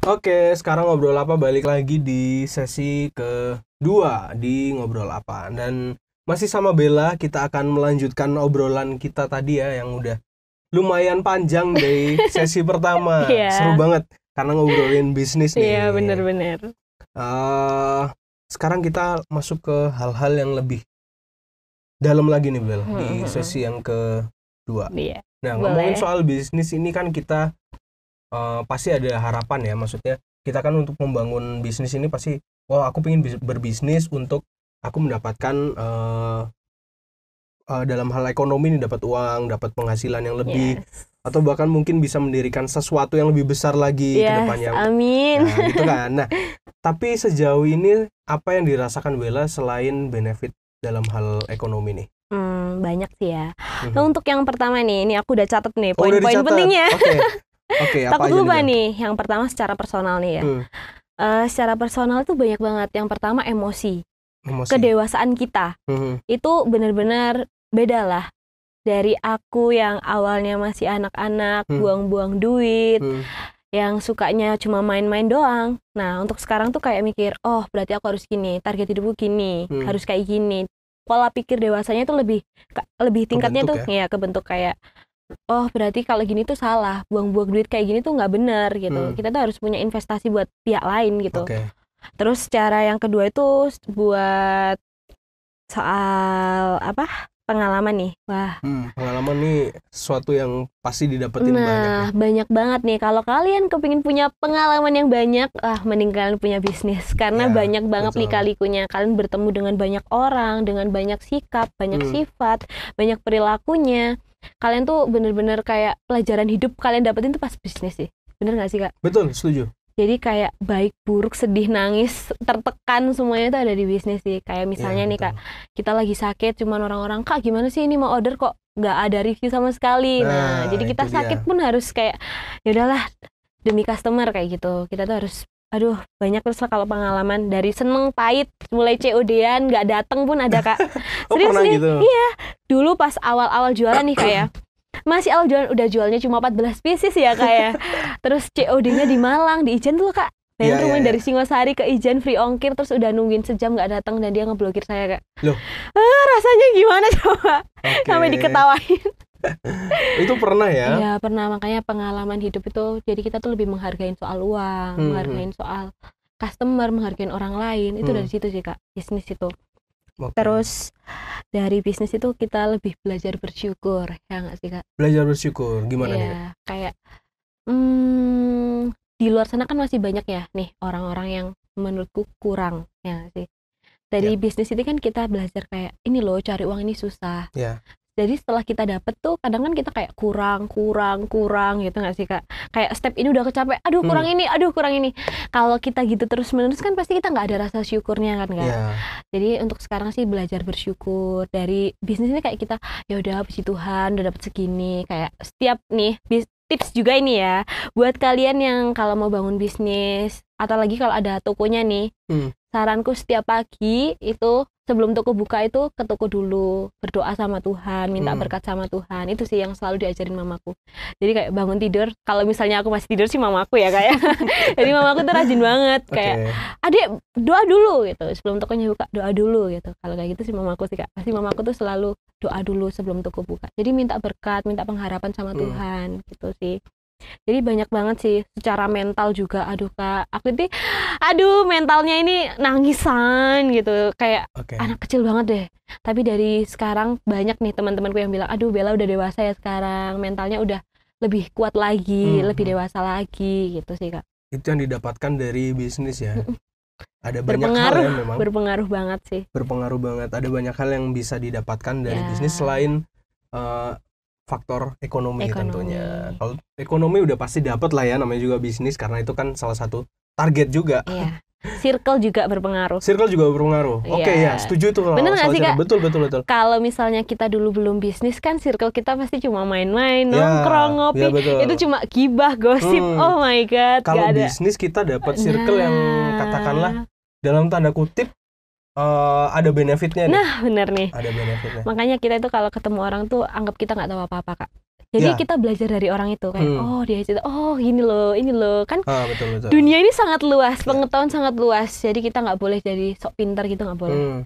Oke, sekarang ngobrol apa balik lagi di sesi kedua di ngobrol apa. Dan masih sama Bella, kita akan melanjutkan obrolan kita tadi ya yang udah lumayan panjang dari sesi pertama. Seru Iya, banget karena ngobrolin bisnis nih. iya bener-bener. Eh, Sekarang kita masuk ke hal-hal yang lebih dalam lagi nih Bel, di sesi yang kedua. Iya, Nah, ngomongin boleh. soal bisnis ini kan kita pasti ada harapan ya, maksudnya kita kan untuk membangun bisnis ini pasti, wah aku pengen berbisnis untuk aku mendapatkan dalam hal ekonomi nih, dapat uang, dapat penghasilan yang lebih, Yes, atau bahkan mungkin bisa mendirikan sesuatu yang lebih besar lagi ke yes, depannya. amin. Nah, gitu kan. Nah, tapi sejauh ini apa yang dirasakan Bella selain benefit dalam hal ekonomi nih? Banyak sih ya. Nah, Mhm. untuk yang pertama nih, ini aku udah catat nih Oh, udah poin-poin dicatat. pentingnya. Oke. Oke, apa Takut aja nih lupa Bel? nih. Yang pertama secara personal nih ya. Hmm, Secara personal tuh banyak banget. Yang pertama emosi, emosi. kedewasaan kita. Mhm. Itu benar-benar beda lah. Dari aku yang awalnya masih anak-anak, buang-buang duit, yang sukanya cuma main-main doang. Nah, untuk sekarang tuh kayak mikir, oh berarti aku harus gini, target hidupku gini, harus kayak gini. Pola pikir dewasanya tuh lebih tingkatnya Kebentuk tuh ya? ya kebentuk kayak, oh berarti kalau gini tuh salah, buang-buang duit kayak gini tuh nggak bener gitu. Kita tuh harus punya investasi buat pihak lain gitu. Oke. Terus cara yang kedua itu buat soal apa? Pengalaman nih. Wah, Pengalaman nih sesuatu yang pasti didapetin banyak ya. nah, banyak banget nih. Kalau kalian kepingin punya pengalaman yang banyak, mending kalian punya bisnis. Karena Ya, banyak banget betul. lika-likunya. Kalian bertemu dengan banyak orang, dengan banyak sikap, banyak sifat, banyak perilakunya. Kalian tuh bener-bener kayak pelajaran hidup kalian dapetin tuh pas bisnis sih. Bener gak sih, Kak? Betul, setuju. Jadi kayak baik, buruk, sedih, nangis, tertekan semuanya itu ada di bisnis sih. Kayak misalnya Iya, nih betul. Kak, kita lagi sakit, cuman orang-orang, Kak gimana sih ini mau order kok nggak ada review sama sekali. Nah, jadi kita itu sakit dia. pun harus kayak, ya udahlah demi customer kayak gitu. Kita tuh harus, aduh banyak terus lah kalau pengalaman dari seneng, pahit, mulai COD-an, nggak dateng pun ada Kak. Oh, Serius pernah nih, gitu? iya. Dulu pas awal-awal jualan nih Kak ya. Masih awal jualan udah jualnya cuma 14 pieces ya Kak ya. Terus COD-nya di Malang, di Ijen tuh Kak. Iya, Pengen rumah iya, dari iya. Singosari ke Ijen free ongkir, terus udah nungguin sejam nggak datang dan dia ngeblokir saya Kak. Loh, Rasanya gimana coba? oke. Sampai diketawain. Itu pernah ya? Iya pernah, makanya pengalaman hidup itu jadi kita tuh lebih menghargain soal uang, menghargain soal customer, menghargain orang lain. Itu dari situ sih Kak, bisnis itu. Oke. Terus dari bisnis itu kita lebih belajar bersyukur, ya nggak sih Kak? Belajar bersyukur, gimana nih? Iya, kayak di luar sana kan masih banyak ya nih orang-orang yang menurutku kurang, ya nggak sih? Dari Ya. bisnis ini kan kita belajar kayak ini loh, cari uang ini susah. Ya. Jadi setelah kita dapet tuh kadang kan kita kayak kurang gitu nggak sih Kak? Kayak step ini udah kecapek, aduh kurang ini, aduh kurang ini. Kalau kita gitu terus menerus kan pasti kita nggak ada rasa syukurnya kan Kak? Ya. Jadi untuk sekarang sih belajar bersyukur dari bisnis ini, kayak kita ya udah puji Tuhan udah dapet segini. Kayak setiap nih tips juga ini ya buat kalian yang kalau mau bangun bisnis atau lagi kalau ada tokonya nih. Saranku setiap pagi itu sebelum toko buka itu ke toko dulu, berdoa sama Tuhan, minta berkat sama Tuhan. Itu sih yang selalu diajarin mamaku. Jadi kayak bangun tidur, kalau misalnya aku masih tidur sih mamaku ya kayak. Jadi mamaku tuh rajin banget kayak, adik doa dulu gitu, sebelum tokonya buka doa dulu gitu. Kalau kayak gitu sih mamaku sih Kak. Pasti mamaku tuh selalu doa dulu sebelum toko buka. Jadi minta berkat, minta pengharapan sama Tuhan gitu sih. Jadi banyak banget sih secara mental juga. Aduh Kak, aku ini mentalnya ini nangisan gitu, kayak anak kecil banget deh. Tapi dari sekarang banyak nih teman-temanku yang bilang, aduh Bella udah dewasa ya sekarang, mentalnya udah lebih kuat lagi, lebih dewasa lagi gitu sih Kak. Itu yang didapatkan dari bisnis ya. Ada banyak hal ya memang. Berpengaruh banget sih. Berpengaruh banget. Ada banyak hal yang bisa didapatkan dari bisnis selain faktor ekonomi tentunya. Kalau ekonomi udah pasti dapat lah ya, namanya juga bisnis, karena itu kan salah satu target juga. Iya. Circle juga berpengaruh. Oke ya, setuju tuh kalau bener nggak sih Kak? Betul. Kalau misalnya kita dulu belum bisnis kan circle kita pasti cuma main-main, nongkrong, ngopi. Ya, itu cuma gibah, gosip. Oh my god. Kalau bisnis kita dapat circle yang katakanlah dalam tanda kutip ada benefitnya nih. Nah bener nih. Ada benefitnya. Makanya kita itu kalau ketemu orang tuh anggap kita nggak tahu apa-apa Kak. Jadi Ya. kita belajar dari orang itu kayak oh dia cerita, oh ini loh kan Betul. dunia ini sangat luas, pengetahuan sangat luas. Jadi kita nggak boleh jadi sok pintar gitu, nggak boleh.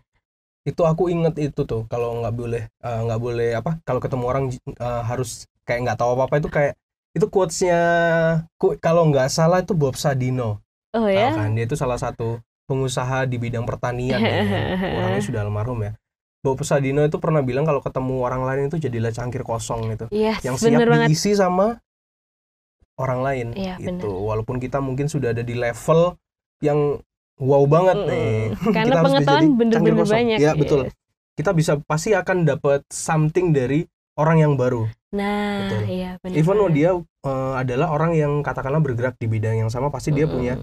Itu aku inget itu tuh, kalau nggak boleh apa, kalau ketemu orang harus kayak nggak tahu apa-apa, itu kayak itu quotes-nya kalau nggak salah itu Bob Sadino. Oh Tahu ya. kan, dia itu salah satu pengusaha di bidang pertanian kayaknya. Orangnya sudah almarhum ya. Bob Sadino itu pernah bilang kalau ketemu orang lain itu jadilah cangkir kosong gitu, Yes, yang siap bener banget. diisi sama orang lain Iya, gitu. bener. Walaupun kita mungkin sudah ada di level yang wow banget nih, Karena kita harus pengetahuan jadi cangkir bener-bener kosong. banyak. Ya betul. Yes. Kita pasti akan dapat something dari orang yang baru. Nah, Betul. iya benar. Even dia adalah orang yang katakanlah bergerak di bidang yang sama, pasti dia punya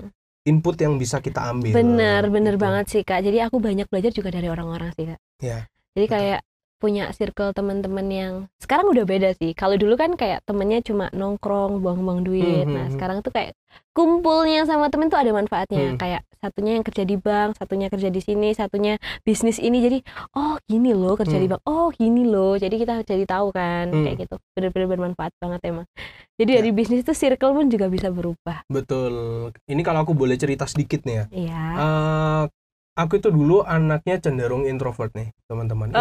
input yang bisa kita ambil. Bener gitu. banget sih Kak. Jadi aku banyak belajar juga dari orang-orang sih Kak. Ya. Jadi betul. kayak punya circle teman-teman yang sekarang udah beda sih. Kalau dulu kan kayak temennya cuma nongkrong, buang-buang duit. Nah sekarang tuh kayak kumpulnya sama temen tuh ada manfaatnya. Kayak satunya yang kerja di bank, satunya kerja di sini, satunya bisnis ini. Jadi oh gini loh kerja di bank, oh gini loh. Jadi kita jadi tahu kan kayak gitu. Bener-bener bermanfaat banget emang. Jadi dari bisnis tuh circle pun juga bisa berubah. Betul. Ini kalau aku boleh cerita sedikit nih ya. Iya. Aku itu dulu anaknya cenderung introvert nih, teman-teman.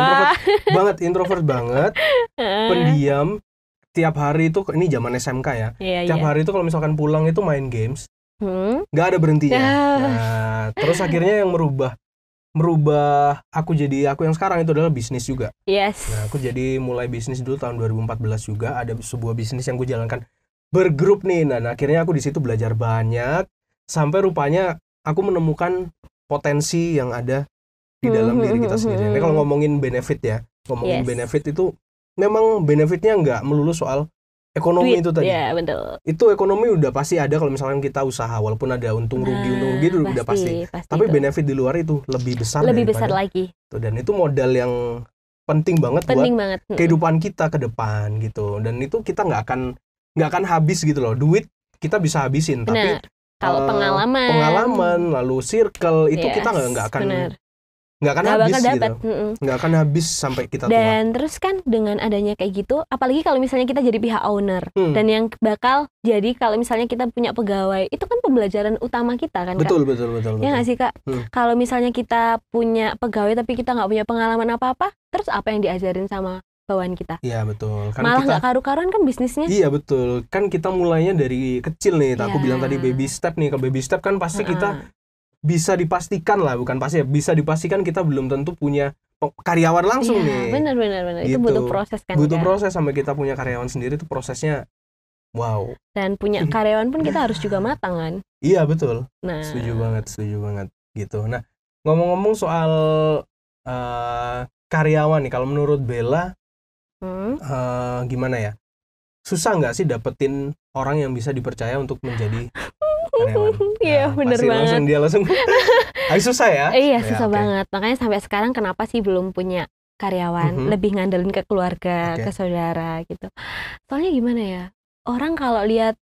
Introvert banget, pendiam. Tiap hari itu, ini zaman SMK ya. Tiap hari itu kalau misalkan pulang itu main games, nggak ada berhentinya. Nah, terus akhirnya yang merubah aku jadi aku yang sekarang itu adalah bisnis juga. Yes. Nah, aku jadi mulai bisnis dulu tahun 2014 juga. Ada sebuah bisnis yang aku jalankan bergrup nih. Nah, akhirnya aku di situ belajar banyak sampai rupanya aku menemukan potensi yang ada di dalam diri kita sendiri. Ini kalau ngomongin benefit ya, benefit itu memang benefitnya nggak melulu soal ekonomi. Duit, itu tadi. Ya, betul. Itu ekonomi udah pasti ada kalau misalkan kita usaha, walaupun ada untung rugi itu udah pasti. Tapi benefit di luar itu lebih besar lagi. Dan itu modal yang penting banget buat kehidupan kita ke depan gitu. Dan itu kita nggak akan habis gitu loh. Duit kita bisa habisin, tapi kalau pengalaman lalu circle itu kita nggak akan habis gitu. Nggak akan habis sampai kita tua. Dan terus kan dengan adanya kayak gitu, apalagi kalau misalnya kita jadi pihak owner, dan yang bakal jadi kalau misalnya kita punya pegawai, itu kan pembelajaran utama kita kan. Betul. Ya nggak sih Kak? Kalau misalnya kita punya pegawai tapi kita nggak punya pengalaman apa-apa, terus apa yang diajarin sama bawahan kita? Iya betul. Kan malah nggak karu-karuan kan bisnisnya. Iya betul. Kan kita mulainya dari kecil nih. Aku bilang tadi baby step nih. Ke baby step kan pasti kita bisa dipastikan lah, bukan pasti ya, bisa dipastikan kita belum tentu punya karyawan langsung nih. Benar. Gitu. Itu butuh proses kan. Butuh proses sampai kita punya karyawan sendiri, itu prosesnya wow. Dan punya karyawan pun kita harus juga matang kan. Iya betul. Nah. Setuju banget gitu. Nah, ngomong-ngomong soal karyawan nih, kalau menurut Bella gimana ya? Susah nggak sih dapetin orang yang bisa dipercaya untuk menjadi karyawan? Iya bener banget. Langsung susah ya? Iya susah banget. Makanya sampai sekarang kenapa sih belum punya karyawan? Lebih ngandelin ke keluarga, ke saudara gitu. Soalnya gimana ya? Orang kalau lihat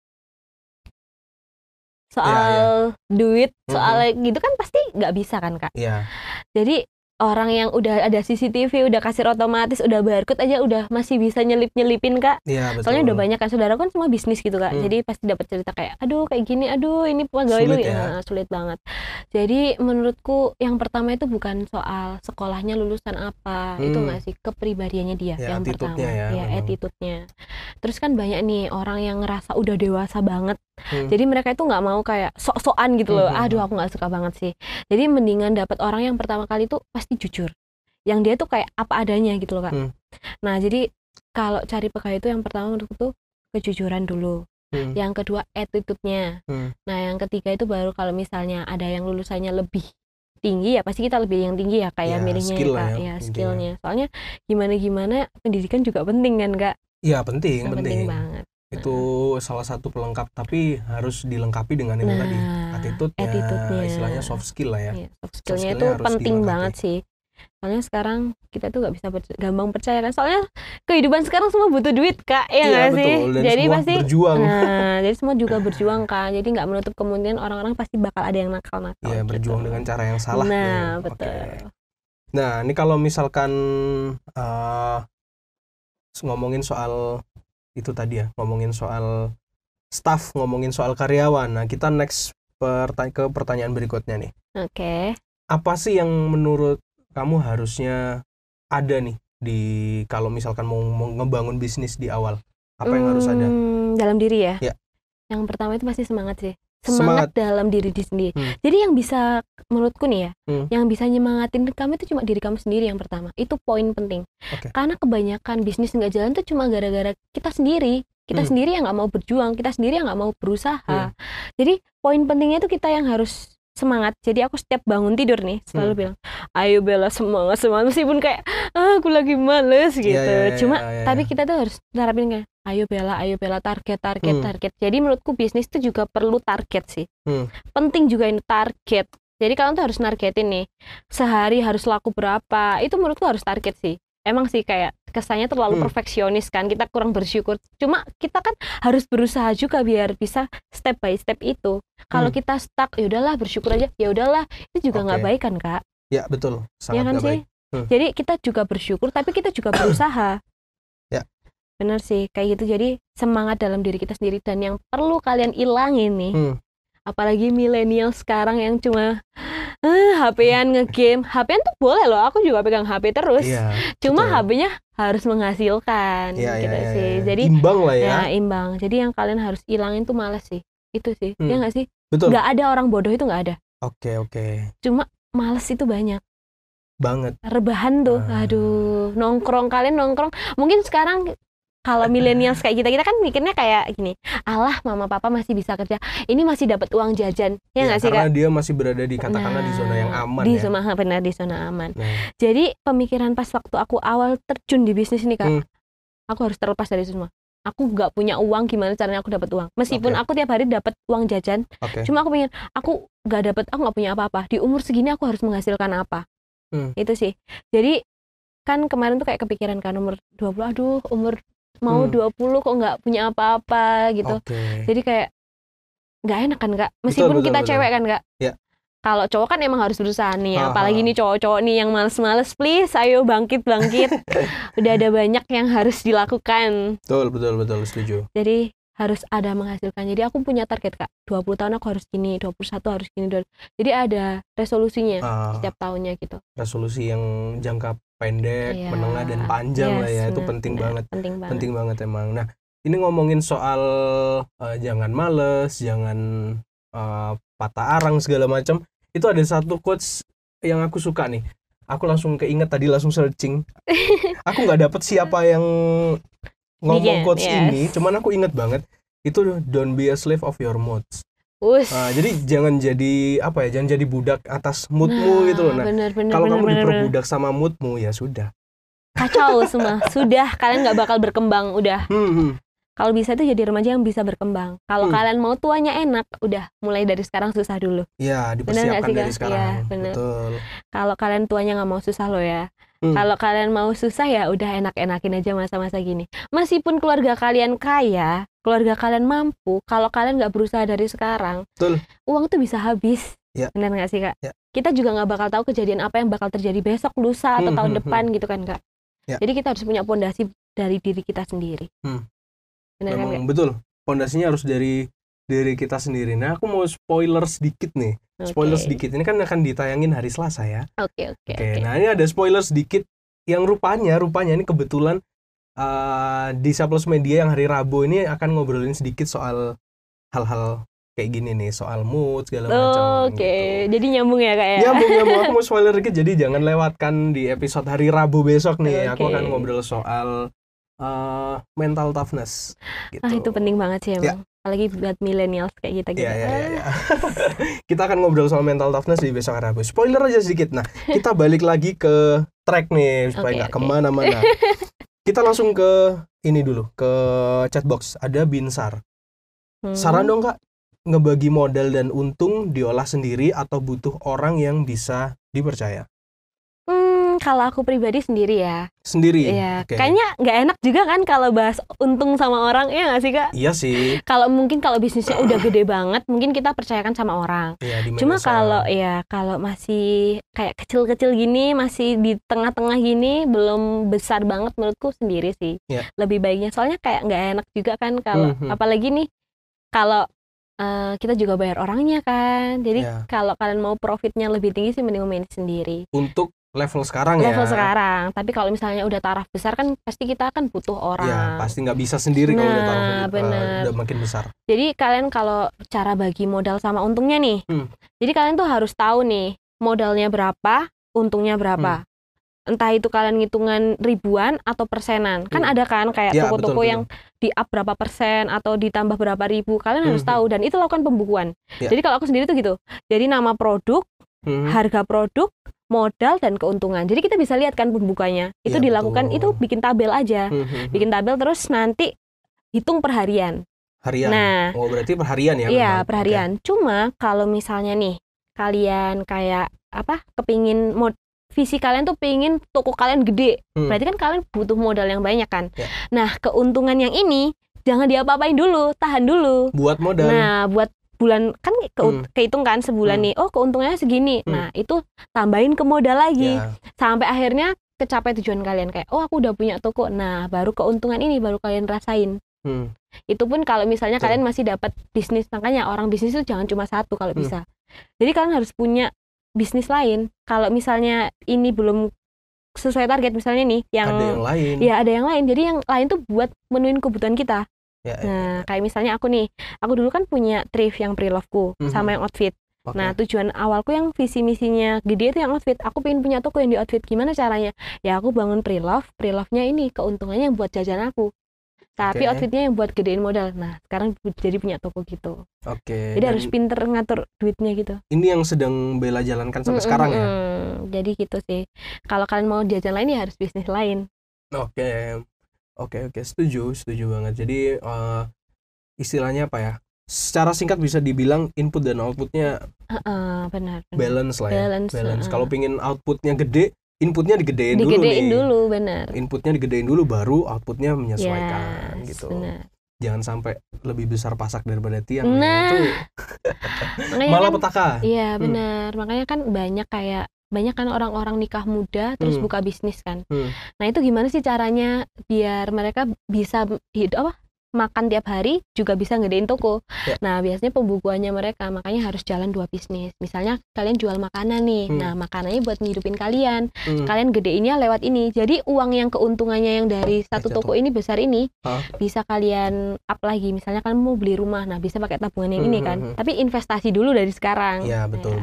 soal duit, soal gitu kan pasti nggak bisa kan Kak? Iya. Jadi orang yang udah ada CCTV, udah kasir otomatis, udah barcode aja udah masih bisa nyelipin Kak. Iya betul. Soalnya udah banyak kan saudara kan semua bisnis gitu Kak. Jadi pasti dapat cerita kayak aduh kayak gini, aduh ini pegawai lu sulit banget. Jadi menurutku yang pertama itu bukan soal sekolahnya lulusan apa, itu nggak sih, kepribadiannya dia yang pertama. Attitude-nya. Terus kan banyak nih orang yang ngerasa udah dewasa banget. Jadi mereka itu nggak mau kayak sok-sokan gitu loh. Aduh aku nggak suka banget sih. Jadi mendingan dapat orang yang pertama kali tuh pasti jujur. Yang dia tuh kayak apa adanya gitu loh Kak. Nah jadi kalau cari pegawai itu yang pertama menurutku tuh kejujuran dulu. Yang kedua attitude-nya. Nah yang ketiga itu baru kalau misalnya ada yang lulusannya lebih tinggi ya pasti kita lebih yang tinggi ya kayak milihnya skill ya Kak. Ya skillnya. Soalnya gimana pendidikan juga penting kan Kak. Iya penting banget. Itu salah satu pelengkap, tapi harus dilengkapi dengan itu tadi attitude-nya, istilahnya soft skill lah ya. Soft skillnya itu penting banget sih. Soalnya sekarang kita tuh nggak bisa gampang percaya kan. Soalnya kehidupan sekarang semua butuh duit Kak, ya nggak sih? Dan jadi semua pasti berjuang. Jadi semua juga berjuang Kak. Jadi nggak menutup kemungkinan orang-orang pasti bakal ada yang nakal-nakal. Iya berjuang dengan cara yang salah. Nah betul. Nah ini kalau misalkan ngomongin soal itu tadi ya, ngomongin soal staff, ngomongin soal karyawan. Nah, kita next ke pertanyaan berikutnya nih. Oke. Apa sih yang menurut kamu harusnya ada nih di kalau misalkan mau ngebangun bisnis di awal? Apa yang harus ada? Dalam diri ya? Ya. Yang pertama itu pasti semangat sih. Semangat. Dalam diri sendiri. Jadi yang bisa, menurutku nih ya, yang bisa nyemangatin kamu itu cuma diri kamu sendiri yang pertama. Itu poin penting. Okay. Karena kebanyakan bisnis nggak jalan tuh cuma gara-gara kita sendiri. Kita sendiri yang nggak mau berjuang, kita sendiri yang nggak mau berusaha. Jadi poin pentingnya itu kita yang harus semangat. Jadi aku setiap bangun tidur nih selalu bilang, ayo Bella, semangat meskipun kayak aku lagi males gitu. Tapi kita tuh harus terapin kayak ayo Bella, target. Jadi menurutku bisnis tuh juga perlu target sih. Penting juga ini target. Jadi kalian tuh harus nargetin nih, sehari harus laku berapa. Itu menurutku harus target sih. Emang sih kayak kesannya terlalu perfeksionis kan, kita kurang bersyukur. Cuma kita kan harus berusaha juga biar bisa step by step itu. Kalau kita stuck, ya udahlah bersyukur aja, ya udahlah, itu juga nggak baik kan Kak? Ya betul, sangat ya kan nggak sih? baik. Jadi kita juga bersyukur, tapi kita juga berusaha. Ya. Bener sih, kayak gitu. Jadi semangat dalam diri kita sendiri, dan yang perlu kalian ilangin nih, apalagi milenial sekarang yang cuma HP-an ngegame. HP-an tuh boleh loh, aku juga pegang HP terus. Cuma HP-nya harus menghasilkan gitu sih. Jadi imbang lah ya. Ya, imbang. Jadi yang kalian harus ilangin tuh malas sih. Itu sih. Ya nggak sih? Betul. Nggak ada orang bodoh itu, nggak ada. Oke. Cuma malas itu banyak. Banget. Rebahan tuh. Aduh, kalian nongkrong. Mungkin sekarang kalau milenials kayak kita kan mikirnya kayak gini, alah mama papa masih bisa kerja, ini masih dapat uang jajan, ya nggak sih Kak? Karena dia masih berada di katakanlah di zona yang aman di zona aman. Jadi pemikiran pas waktu aku awal terjun di bisnis ini Kak, aku harus terlepas dari semua. Aku nggak punya uang, gimana caranya aku dapat uang? Meskipun aku tiap hari dapat uang jajan, cuma aku pengen, aku nggak punya apa-apa. Di umur segini aku harus menghasilkan apa? Itu sih. Jadi kan kemarin tuh kayak kepikiran kan umur 20, aduh umur mau 20 kok nggak punya apa-apa gitu. Jadi kayak nggak enak kan Kak, meskipun kita cewek kan Kak. Kalau cowok kan emang harus berusaha nih, apalagi nih cowok-cowok nih yang males-males, please ayo bangkit. Udah ada banyak yang harus dilakukan. Betul, setuju. Jadi harus ada menghasilkan. Jadi aku punya target Kak, 20 tahun aku harus gini, 21 harus gini. Jadi ada resolusinya setiap tahunnya gitu. Resolusi yang jangka pendek, menengah dan panjang lah ya. Itu penting banget. Penting banget emang. Nah, ini ngomongin soal jangan males, jangan patah arang segala macam. Itu ada satu quotes yang aku suka nih. Aku langsung keinget tadi, langsung searching. Aku nggak dapet siapa yang ngomong quotes ini, cuman aku inget banget. Itu don't be a slave of your moods. Jadi jangan jadi jangan jadi budak atas moodmu gitu loh. Nah, kalau kamu diperbudak sama moodmu, ya sudah. Kacau semua. Sudah, kalian nggak bakal berkembang. Udah. Kalau bisa itu jadi remaja yang bisa berkembang. Kalau kalian mau tuanya enak, udah mulai dari sekarang susah dulu. Ya, dipersiapkan dari sekarang. Bener. Betul. Kalau kalian tuanya nggak mau susah loh ya. Kalau kalian mau susah ya udah enak-enakin aja masa-masa gini. Meskipun keluarga kalian kaya, keluarga kalian mampu, kalau kalian nggak berusaha dari sekarang, uang tuh bisa habis. Benar nggak sih Kak? Kita juga nggak bakal tahu kejadian apa yang bakal terjadi besok, lusa, atau tahun depan gitu kan Kak. Jadi kita harus punya pondasi dari diri kita sendiri. Benar kan Kak? Betul. Pondasinya harus dari diri kita sendiri. Nah, aku mau spoiler sedikit nih. Spoiler sedikit. Ini kan akan ditayangin hari Selasa ya. Oke. Nah, ini ada spoiler sedikit yang rupanya ini kebetulan di Saplus Media yang hari Rabu ini akan ngobrolin sedikit soal hal-hal kayak gini nih, soal mood segala macam. Gitu. Jadi nyambung ya Kak ya? Nyambung. Aku mau spoiler dikit, jadi jangan lewatkan di episode hari Rabu besok nih. Aku akan ngobrol soal mental toughness gitu. Itu penting banget sih emang. Apalagi buat millennials kayak kita gitu. Iya. Kita akan ngobrol soal mental toughness di besok Rabu. Spoiler aja sedikit. Nah, kita balik lagi ke track nih supaya nggak kemana-mana. Kita langsung ke ini dulu, ke chatbox. Ada Binsar. Saran dong Kak, ngebagi modal dan untung diolah sendiri atau butuh orang yang bisa dipercaya? kalau aku pribadi sendiri ya. Sendiri? Iya, Oke. kayaknya nggak enak juga kan kalau bahas untung sama orang, ya nggak sih Kak? Iya sih. Kalau bisnisnya udah gede banget, mungkin kita percayakan sama orang. Iya, di Cuma media kalau masih kayak kecil-kecil gini, masih di tengah-tengah gini, belum besar banget menurutku sendiri sih. Iya. Lebih baiknya, soalnya kayak nggak enak juga kan kalau apalagi nih kalau kita juga bayar orangnya kan. Jadi Iya. kalau kalian mau profitnya lebih tinggi sih mending manage sendiri. Untuk level sekarang ya. Level sekarang. Tapi kalau misalnya udah taraf besar kan pasti kita akan butuh orang. Iya, pasti nggak bisa sendiri kalau udah taruh bener. udah makin besar. Jadi kalian kalau cara bagi modal sama untungnya nih, jadi kalian tuh harus tahu nih modalnya berapa, untungnya berapa. Entah itu kalian ngitungan ribuan atau persenan. Kan ada kan kayak Ya, toko-toko betul. yang di up berapa persen atau ditambah berapa ribu. Kalian harus tahu dan itu lakukan pembukuan. Ya. Jadi kalau aku sendiri tuh gitu. Jadi nama produk, harga produk, modal dan keuntungan. Jadi kita bisa lihat kan pembukuannya. Itu Ya, dilakukan betul. itu bikin tabel aja. Bikin tabel terus nanti hitung per harian. Harian. Nah, berarti per harian ya? Iya, memang. per harian. Cuma kalau misalnya nih kalian kayak kepingin visi kalian tuh pingin toko kalian gede. Berarti kan kalian butuh modal yang banyak kan. Ya. Nah, keuntungan yang ini jangan diapa-apain dulu, tahan dulu. Buat modal. Nah, buat bulan kan kehitung kan sebulan nih. Oh, keuntungannya segini. Nah, itu tambahin ke modal lagi. Ya. Sampai akhirnya kecapai tujuan kalian kayak, oh aku udah punya toko. Nah, baru keuntungan ini baru kalian rasain. Itu pun kalau misalnya kalian masih dapat bisnis. Makanya orang bisnis itu jangan cuma satu kalau bisa. Jadi kalian harus punya bisnis lain. Kalau misalnya ini belum sesuai target misalnya nih yang ada yang lain. Ya, ada yang lain. Jadi yang lain tuh buat menuhin kebutuhan kita. Ya, Nah, kayak misalnya aku dulu kan punya thrift yang pre-love-ku sama yang outfit. Okay. Nah, tujuan awalku yang visi misinya gede itu yang outfit. Aku pengen punya toko yang di outfit. Gimana caranya? Ya aku bangun pre-love-nya ini keuntungannya yang buat jajan aku. Tapi outfitnya yang buat gedein modal. Nah, sekarang jadi punya toko gitu. Oke. Jadi harus pinter ngatur duitnya gitu. Ini yang sedang Bella jalankan sampai sekarang ya? Jadi gitu sih. Kalau kalian mau jajan lain ya harus bisnis lain. Oke, setuju banget. Jadi istilahnya apa ya? Secara singkat bisa dibilang input dan outputnya benar. Balance lah ya. Balance. Kalau pingin outputnya gede, inputnya digedein dulu nih. Digedein dulu, benar. Inputnya digedein dulu, baru outputnya menyesuaikan gitu. Benar. Jangan sampai lebih besar pasak daripada tiang. Nah, itu malah kan, petaka. Iya benar. Makanya kan banyak kan orang-orang nikah muda terus buka bisnis kan. Nah itu gimana sih caranya biar mereka bisa makan tiap hari juga bisa ngedein toko. Ya. Nah biasanya pembukuannya mereka makanya harus jalan 2 bisnis. Misalnya kalian jual makanan nih, nah makanannya buat ngidupin kalian. Kalian gedeinnya lewat ini. Jadi uang yang keuntungannya yang dari satu toko ini besar ini bisa kalian up lagi. Misalnya kalian mau beli rumah, nah bisa pakai tabungan yang ini kan. Tapi investasi dulu dari sekarang. Ya betul.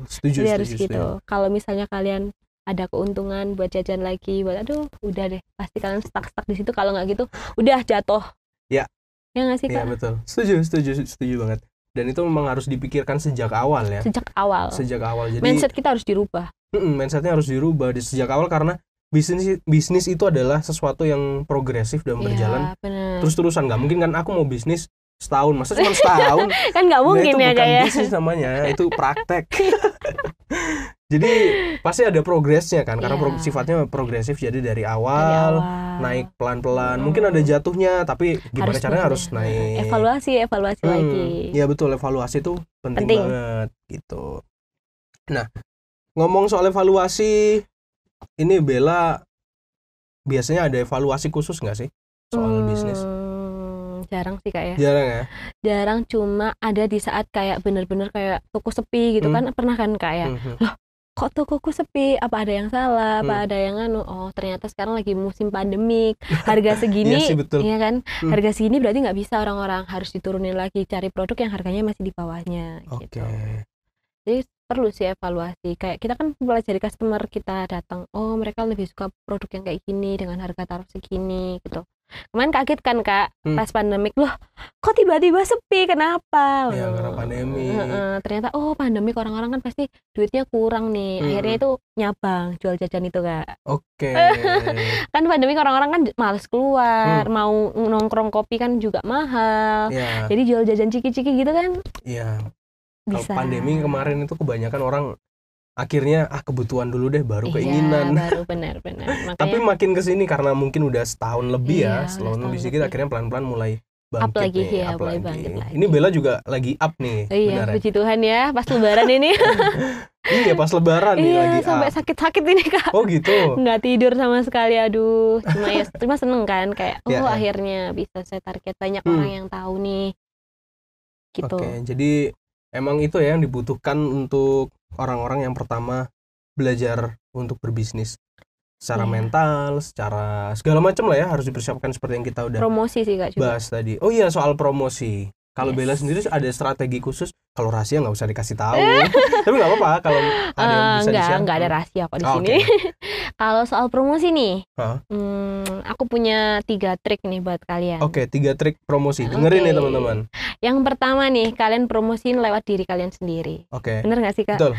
Setuju. Jadi harus gitu. Kalau misalnya kalian ada keuntungan buat jajan lagi, udah deh pasti kalian stuck di situ. Kalau nggak gitu udah jatuh ya nggak sih Kak? Ya betul, setuju banget. Dan itu memang harus dipikirkan sejak awal ya, sejak awal. Jadi mindset kita harus dirubah. Mindsetnya harus dirubah di sejak awal, karena bisnis itu adalah sesuatu yang progresif dan berjalan terus-terusan. Nggak mungkin kan aku mau bisnis setahun, masa cuma setahun kan nggak mungkin itu ya bukan kayak bisnis namanya, itu praktek. Jadi pasti ada progresnya kan, karena sifatnya progresif. Jadi dari awal naik pelan-pelan, mungkin ada jatuhnya, tapi gimana caranya harus naik. Evaluasi lagi. Ya betul, evaluasi itu penting banget gitu. Nah, ngomong soal evaluasi, ini Bella biasanya ada evaluasi khusus nggak sih soal bisnis? Jarang sih Kak ya. Jarang ya? Jarang, cuma ada di saat kayak bener-bener kayak toko sepi gitu kan, pernah kan Kak ya. Loh, kok tokoku sepi? Apa ada yang salah? Apa ada yang oh ternyata sekarang lagi musim pandemik, harga segini. Iya kan? Harga segini berarti nggak bisa, orang-orang harus diturunin lagi, cari produk yang harganya masih di bawahnya gitu. Jadi perlu sih evaluasi. Kayak kita kan pelajari customer kita datang, oh mereka lebih suka produk yang kayak gini dengan harga tarif segini gitu. Kemarin kaget kan Kak, pas pandemik, loh kok tiba-tiba sepi, kenapa? Ya karena pandemi. Ternyata pandemik orang-orang kan pasti duitnya kurang nih. Akhirnya itu nyabang jual jajan itu Kak. Kan pandemik orang-orang kan males keluar, mau nongkrong kopi kan juga mahal. Jadi jual jajan ciki-ciki gitu kan. Iya. Bisa. Kalau pandemi kemarin itu kebanyakan orang akhirnya kebutuhan dulu deh baru Iya, keinginan. baru benar-benar. Tapi Makanya makin kesini karena mungkin udah setahun lebih iya, ya, udah setahun lebih setahun sedikit, lebih. akhirnya pelan-pelan mulai Up bangkit lagi nih, ya, up mulai lagi. bangkit lagi. Ini Bella juga lagi up nih, Iya, benar ya? puji Tuhan ya, pas lebaran ini. Iya, pas lebaran nih Iya, lagi sampai up. sakit-sakit ini Kak. Oh gitu. Nggak tidur sama sekali, aduh. Cuma seneng kan, kayak Ya, ya. akhirnya bisa saya target banyak Hmm. orang yang tahu nih. Gitu. Oke, jadi emang itu ya yang dibutuhkan untuk orang-orang yang pertama belajar untuk berbisnis. Secara Iya. mental, secara segala macam lah ya, harus dipersiapkan seperti yang kita udah Promosi sih Kak juga. bahas tadi. Oh iya, soal promosi. Kalau Yes. Bella sendiri ada strategi khusus. Kalau rahasia nggak usah dikasih tahu. Tapi nggak apa-apa kalau ada yang bisa di-share. Nggak ada rahasia kok di Oh, sini. Kalau soal promosi nih, Hah? aku punya 3 trik nih buat kalian. Oke, 3 trik promosi. Dengerin nih Oke. teman-teman. Yang pertama nih, kalian promosiin lewat diri kalian sendiri. Oke. Bener nggak sih Kak? Betul.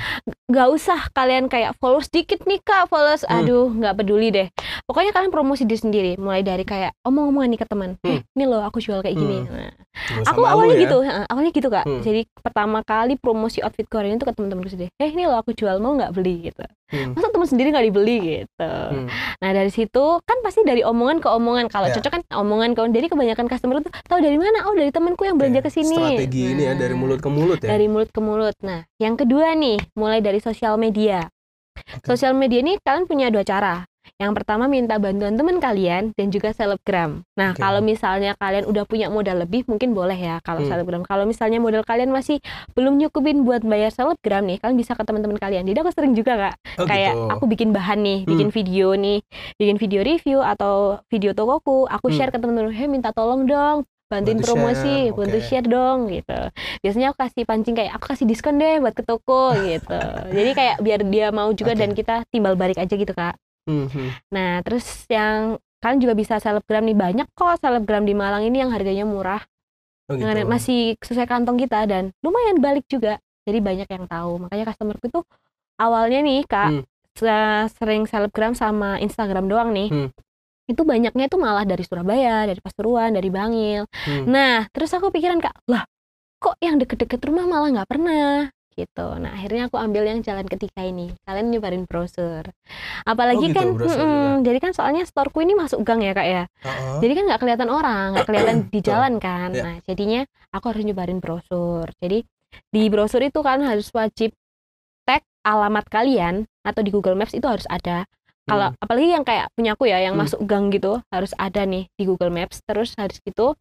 Nggak usah kalian kayak followers dikit nih Kak, followers, aduh nggak peduli deh. Pokoknya kalian promosi diri sendiri, mulai dari kayak omong-omongan nih ke teman, ini loh aku jual kayak gini. Nah, Nggak usah aku malu awalnya ya. gitu, awalnya gitu Kak. Hmm. Jadi pertama kali promosi outfit Korea itu ke teman-temanku sendiri, ini loh aku jual, mau nggak beli gitu. Masa teman sendiri nggak dibeli gitu. Nah dari situ kan pasti dari omongan ke omongan, kalau Ya. cocok kan omongan ke, jadi kebanyakan customer tuh tahu dari mana, oh dari temanku yang belanja ke sini. Strategi ini ya dari mulut ke mulut ya. Dari mulut ke mulut. Nah, yang kedua nih, mulai dari sosial media. Oke. Sosial media ini kalian punya 2 cara. Yang pertama minta bantuan teman kalian dan juga selebgram. Nah, Oke. kalau misalnya kalian udah punya modal lebih mungkin boleh ya kalau selebgram. Kalau misalnya modal kalian masih belum nyukupin buat bayar selebgram nih, kalian bisa ke teman-teman kalian. Jadi aku sering juga Kak, Oh, kayak gitu. aku bikin bahan nih, bikin video nih, bikin video review atau video tokoku, aku share ke teman-teman, minta tolong dong bantuin Bantu promosi, share, bantu oke. share dong gitu. Biasanya aku kasih pancing kayak aku kasih diskon deh buat ke toko gitu. Jadi kayak biar dia mau juga Oke. dan kita timbal balik aja gitu Kak. Mhm. Nah terus yang kalian juga bisa selebgram nih, banyak kok selebgram di Malang ini yang harganya murah, Oh, gitu. yang masih sesuai kantong kita dan lumayan balik juga. Jadi banyak yang tahu. Makanya customerku tuh awalnya nih Kak sering selebgram sama Instagram doang nih. Itu banyaknya itu malah dari Surabaya, dari Pasuruan, dari Bangil. Nah, terus aku pikiran Kak, lah kok yang deket-deket rumah malah nggak pernah gitu. Nah, akhirnya aku ambil yang jalan ketiga ini. Kalian nyebarin brosur. Apalagi Oh, gitu, kan, brosur juga. jadi kan soalnya storeku ini masuk gang ya Kak ya. Jadi kan nggak kelihatan orang, nggak kelihatan di jalan kan. Ya. Nah, jadinya aku harus nyebarin brosur. Jadi di brosur itu kan harus wajib tag alamat kalian atau di Google Maps itu harus ada. Kalau apalagi yang kayak punyaku ya, yang masuk gang gitu harus ada nih di Google Maps. Terus harus gitu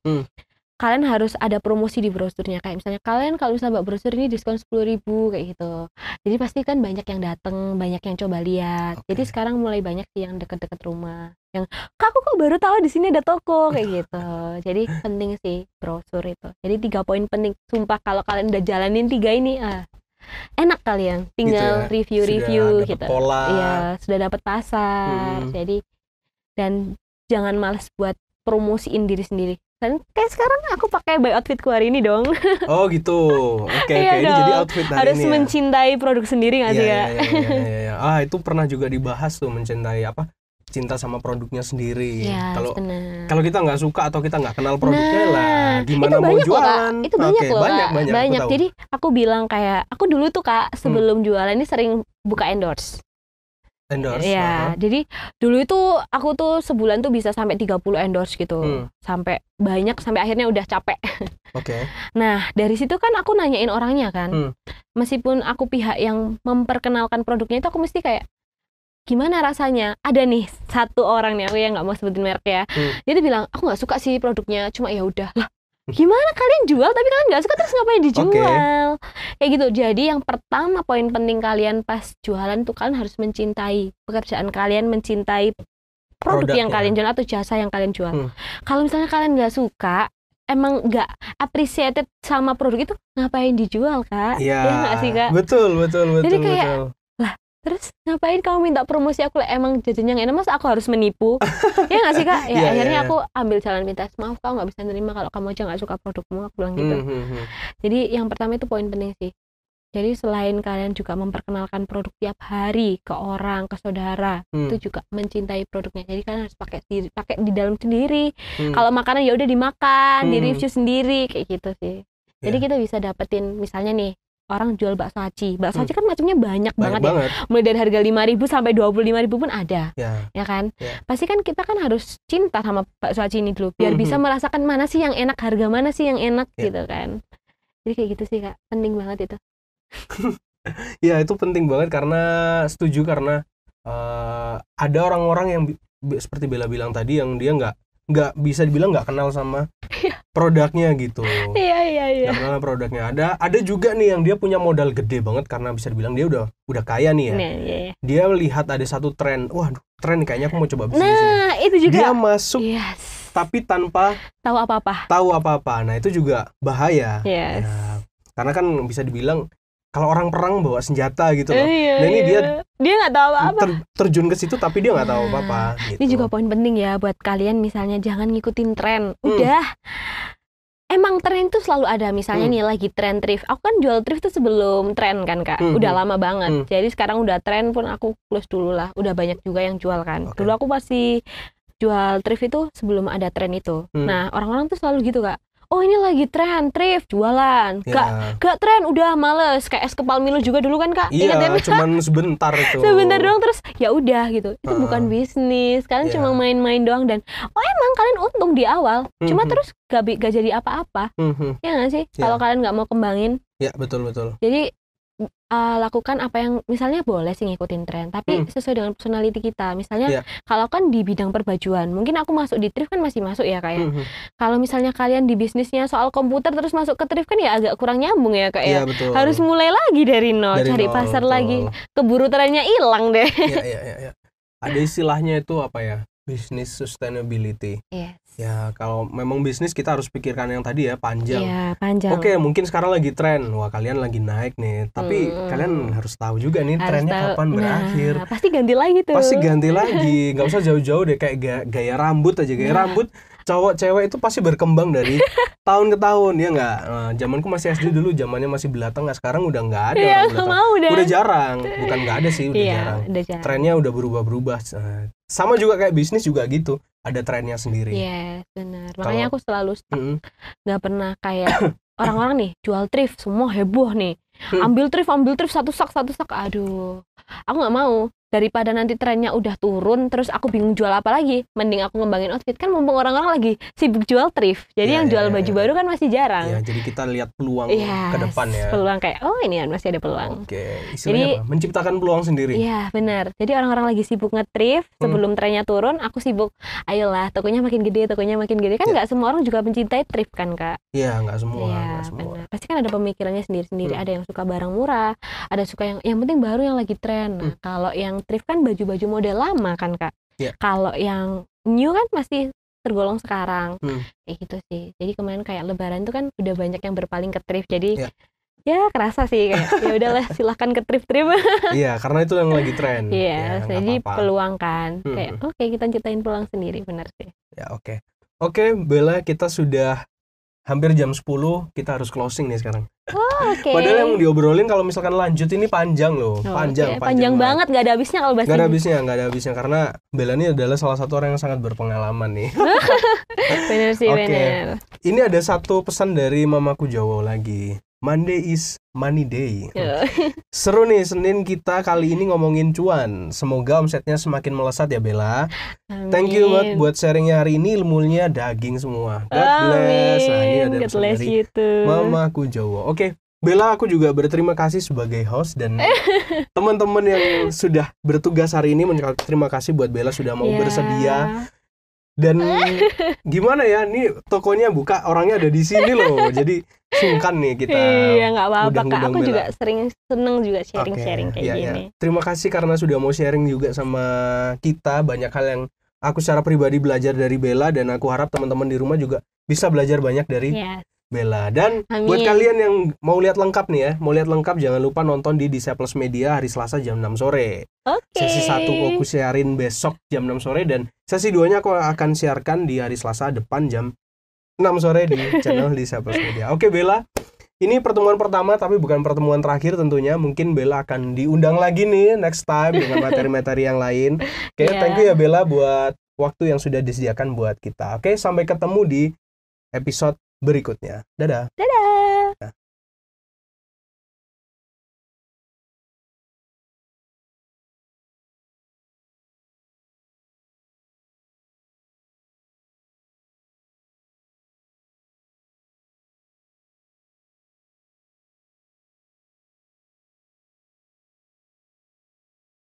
kalian harus ada promosi di brosurnya, kayak misalnya kalian kalau misalnya bawa brosur ini diskon 10.000 kayak gitu. Jadi pasti kan banyak yang datang, banyak yang coba lihat. Jadi sekarang mulai banyak sih yang deket-deket rumah. Yang Kak, aku kok baru tahu di sini ada toko kayak gitu. Jadi penting sih brosur itu. Jadi 3 poin penting. Sumpah kalau kalian udah jalanin 3 ini enak kalian tinggal Gitu ya, review-review sudah dapet gitu. pola. Iya, sudah dapat pasar. Jadi dan jangan malas buat promosiin diri sendiri. Dan kayak sekarang aku pakai by outfitku hari ini dong. Oh gitu. Oke, Iya ini dong. jadi outfit hari Harus ini ya. mencintai produk sendiri nggak sih Iya, Kak? iya. Itu pernah juga dibahas tuh, mencintai cinta sama produknya sendiri. Iya, Kalau benar. kalau kita nggak suka atau kita nggak kenal produknya lah, gimana itu mau banyak loh, Kak. jualan? Itu banyak Oke, loh banyak, Kak. banyak, aku tahu. Jadi aku bilang kayak aku dulu tuh Kak sebelum jualan ini sering buka endorse. Iya, jadi dulu itu aku tuh sebulan tuh bisa sampai 30 endorse gitu. Sampai banyak, sampai akhirnya udah capek. Oke. Nah, dari situ kan aku nanyain orangnya kan. Meskipun aku pihak yang memperkenalkan produknya itu aku mesti kayak gimana rasanya? Ada nih satu orang nih, aku yang nggak mau sebutin merek ya. Dia tuh bilang, "Aku nggak suka sih produknya, cuma ya udah." Lah, gimana kalian jual tapi kalian nggak suka, terus ngapain dijual? Kayak gitu. Jadi yang pertama poin penting kalian pas jualan tuh kalian harus mencintai pekerjaan kalian, mencintai produk yang kalian jual atau jasa yang kalian jual. Kalau misalnya kalian nggak suka, emang nggak appreciated sama produk itu, ngapain dijual Kak? Iya, nggak sih Kak? Betul. Jadi kayak lah, terus ngapain kamu minta promosi aku lah, emang jajannya nggak enak, mas aku harus menipu? Ya nggak sih Kak? Ya akhirnya aku ambil jalan pintas, maaf kamu nggak bisa nerima kalau kamu aja nggak suka produkmu, aku bilang gitu. Jadi yang pertama itu poin penting sih. Jadi selain kalian juga memperkenalkan produk tiap hari ke orang, ke saudara, itu juga mencintai produknya. Jadi kalian harus pakai di dalam sendiri. Kalau makanan ya udah dimakan, di review sendiri kayak gitu sih. Jadi kita bisa dapetin misalnya nih orang jual bakso aci. Bakso aci kan macamnya banyak banget ya. banget. Mulai dari harga 5.000 sampai 25.000 pun ada. Ya kan? Ya. Pasti kan kita kan harus cinta sama bakso aci ini dulu biar bisa merasakan mana sih yang enak, harga mana sih yang enak gitu kan. Jadi kayak gitu sih Kak, penting banget itu. Ya itu penting banget karena setuju karena ada orang-orang yang seperti Bella bilang tadi yang dia nggak bisa dibilang nggak kenal sama produknya gitu. Iya. Nggak kenal sama produknya. Ada juga nih yang dia punya modal gede banget karena bisa dibilang dia udah kaya nih ya. Iya. Dia lihat ada satu tren, wah tren nih kayaknya aku mau coba bisnis ini. Nah itu juga. Dia masuk tapi tanpa tahu apa-apa. Nah itu juga bahaya. Yes. Ya, karena kan bisa dibilang kalau orang perang bawa senjata gitu loh. Nah ini dia nggak tahu apa-apa. Terjun ke situ tapi dia nggak tahu apa-apa. Gitu. Ini juga poin penting ya buat kalian, misalnya jangan ngikutin tren. Udah. Emang tren itu selalu ada. Misalnya nih lagi tren thrift. Aku kan jual thrift tuh sebelum tren kan Kak. Udah lama banget. Jadi sekarang udah tren pun aku close dulu lah. Udah banyak juga yang jual kan. Dulu aku pasti jual thrift itu sebelum ada tren itu. Nah orang-orang tuh selalu gitu Kak. Oh ini lagi tren thrift jualan, gak tren udah males, kayak es kepal Milo juga dulu kan Kak. Iya, cuman sebentar itu. Sebentar doang terus ya udah gitu. Itu bukan bisnis, kalian cuma main-main doang dan emang kalian untung di awal, cuma terus gak jadi apa-apa. Ya nggak sih? Kalau kalian nggak mau kembangin. Ya betul. Jadi lakukan apa yang misalnya boleh sih ngikutin tren tapi sesuai dengan personality kita. Misalnya kalau kan di bidang perbajuan mungkin aku masuk di thrift kan masih masuk ya Kak ya. Kalau misalnya kalian di bisnisnya soal komputer terus masuk ke thrift kan ya agak kurang nyambung ya Kak ya. Harus mulai lagi dari nol, cari pasar lagi, keburu trennya hilang deh. Iya. Ada istilahnya itu apa ya, business sustainability. Ya kalau memang bisnis kita harus pikirkan yang tadi ya, panjang. Panjang. Oke, mungkin sekarang lagi tren, wah kalian lagi naik nih, tapi kalian harus tahu juga nih trennya kapan berakhir. Pasti ganti lagi tuh. Pasti ganti lagi, nggak usah jauh-jauh deh, kayak gaya rambut aja, rambut cowok cewek itu pasti berkembang dari tahun ke tahun ya nggak. Zamanku masih SD dulu, zamannya masih belatang, nggak, sekarang udah nggak ada. Udah jarang, bukan nggak ada sih, udah jarang. Trennya udah berubah-berubah. Sama juga kayak bisnis juga gitu, ada trennya sendiri. Iya, benar. Makanya aku selalu stuck. Nggak pernah kayak orang-orang nih jual thrift semua heboh nih. Ambil thrift satu sak. Aduh, aku nggak mau. Daripada nanti trennya udah turun terus aku bingung jual apa lagi, mending aku ngembangin outfit. Kan mumpung orang-orang lagi sibuk jual thrift, jadi yang jual baju baru kan masih jarang. Jadi kita lihat peluang ke depan ya. Peluang kayak ini kan masih ada peluang. Istilahnya apa? Menciptakan peluang sendiri. Iya benar. Jadi orang-orang lagi sibuk nge-thrift sebelum trennya turun, aku sibuk ayolah tokonya makin gede kan nggak semua orang juga mencintai thrift kan Kak. Iya nggak semua. Benar. Pasti kan ada pemikirannya sendiri-sendiri. Ada yang suka barang murah, ada suka yang penting baru yang lagi tren. Nah kalau yang thrift kan baju-baju model lama kan Kak. Kalau yang new kan masih tergolong sekarang. Kayak gitu sih. Jadi kemarin kayak lebaran itu kan udah banyak yang berpaling ke thrift. Jadi ya kerasa sih kayak ya udahlah silahkan ke thrift. Iya, karena itu yang lagi tren. Jadi peluang kan. Kayak kita ciptain peluang sendiri, benar sih. Ya Oke, Bella, kita sudah hampir jam 10, kita harus closing nih sekarang. Padahal yang diobrolin kalau misalkan lanjut ini panjang loh, panjang banget, nggak ada habisnya kalau bahas ini. Nggak ada habisnya karena Bella ini adalah salah satu orang yang sangat berpengalaman nih. Bener sih, bener. Ini ada satu pesan dari mamaku Jawa lagi. Monday is money day. Seru nih, Senin kita kali ini ngomongin cuan. Semoga omsetnya semakin melesat ya Bella. Amin. Thank you buat sharingnya hari ini, ilmunya daging semua. God bless. Nah ini ada pesan dari mamaku Jawa. Oke, Bella, aku juga berterima kasih sebagai host dan teman-teman yang sudah bertugas hari ini. Terima kasih buat Bella sudah mau bersedia. Dan gimana ya, nih tokonya buka, orangnya ada di sini loh. Jadi sungkan nih kita. Iya, nggak apa-apa Kak. Aku juga seneng juga sharing-sharing kayak gini. Terima kasih karena sudah mau sharing juga sama kita. Banyak hal yang aku secara pribadi belajar dari Bella, dan aku harap teman-teman di rumah juga bisa belajar banyak dari Bella. Dan buat kalian yang mau lihat lengkap nih ya, mau lihat lengkap jangan lupa nonton di Disciples Media hari Selasa jam 6 sore. Sesi 1 aku siarin besok jam 6 sore dan sesi 2-nya aku akan siarkan di hari Selasa depan jam 6 sore di channel Disciples Media. Oke Bella, ini pertemuan pertama tapi bukan pertemuan terakhir tentunya. Mungkin Bella akan diundang lagi nih next time dengan materi-materi yang lain. Thank you ya Bella buat waktu yang sudah disediakan buat kita. Sampai ketemu di episode berikutnya. Dadah.